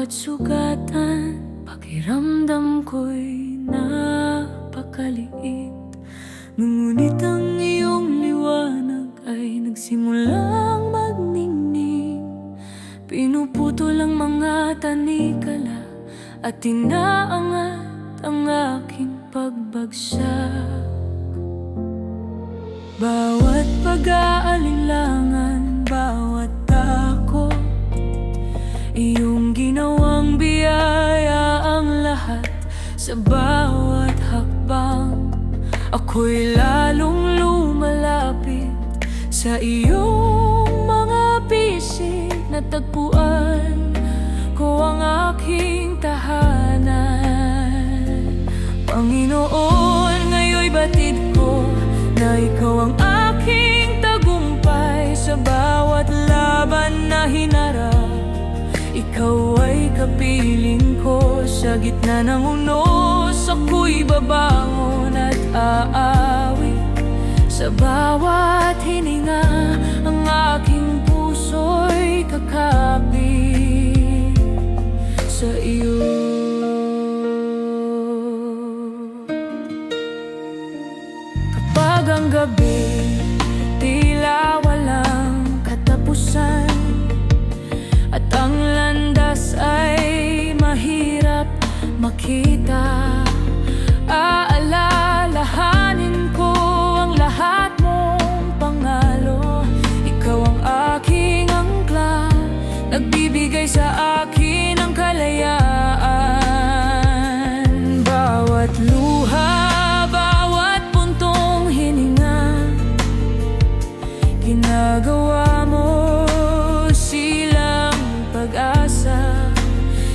bawat sugatan, pakiramdam ko'y napakaliit. Ngunit ang iyong liwanag ay nagsimulang magningning. Pinuputol ang mga tanikala at inaangat ang aking pagbagsak. Bawat pag-aalinlangan, bawat takot, iyong ginawang biyaya ang lahat. Sa bawat hakbang, ako'y lalong lumalapit sa iyong mga bisig. Natagpuan ko ang aking tahanan. Panginoon, ngayon'y batid ko na ikaw ang aking tagumpay. Sa bawat laban na hinarap, ikaw ay kapiling ko. Sa gitna ng unos, ako'y babangon at aawit. Sa bawat hininga, ang aking puso'y kakapit sa iyo. Kapag ang gabi tila walang katapusan at ang landas ay mahirap makita, aalalahanin ko ang lahat mong pangalo. Ikaw ang aking angkla, nagbibigay sa akin ng kalayaan. Bawat luha, bawat puntong hininga, ginagawa mo silang pag-asa.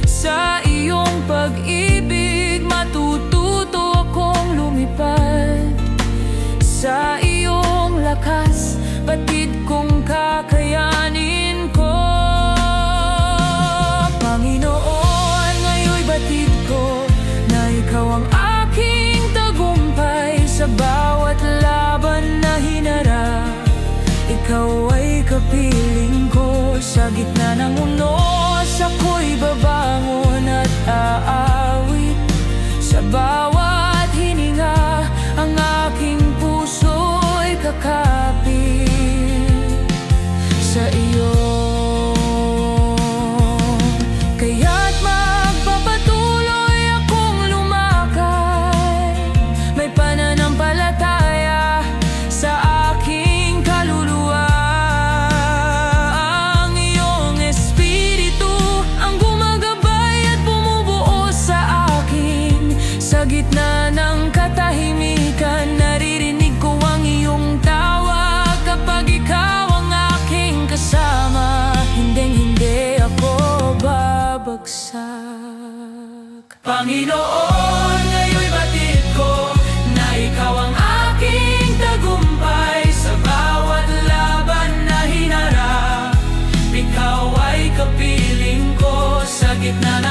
Sa iyong pag-ibig, matututo akong lumipad. Sa iyong lakas, batid kong kakayanin ko. Panginoon, ngayon'y batid ko na ikaw ang aking tagumpay. Sa bawat laban na hinarap, ikaw ay kapiling ko. Sa gitna ng unos, ako'y babangon at aawit. Sa bawat hininga, ang aking puso'y kakapit sa iyo. Kaya't magpapatuloy akong lumakad, may pananampalataya sa aking kaluluwa. Ang iyong espiritu ang gumagabay at bumubuo sa akin. Sa gitna ng katahimikan, naririnig ko ang iyong tawag. Kapag ikaw ang aking kasama, hinding-hindi ako babagsak. Panginoon, ngayon'y batid ko na ikaw ang aking tagumpay. Sa bawat laban na hinarap, ikaw ay kapiling ko. Sa gitna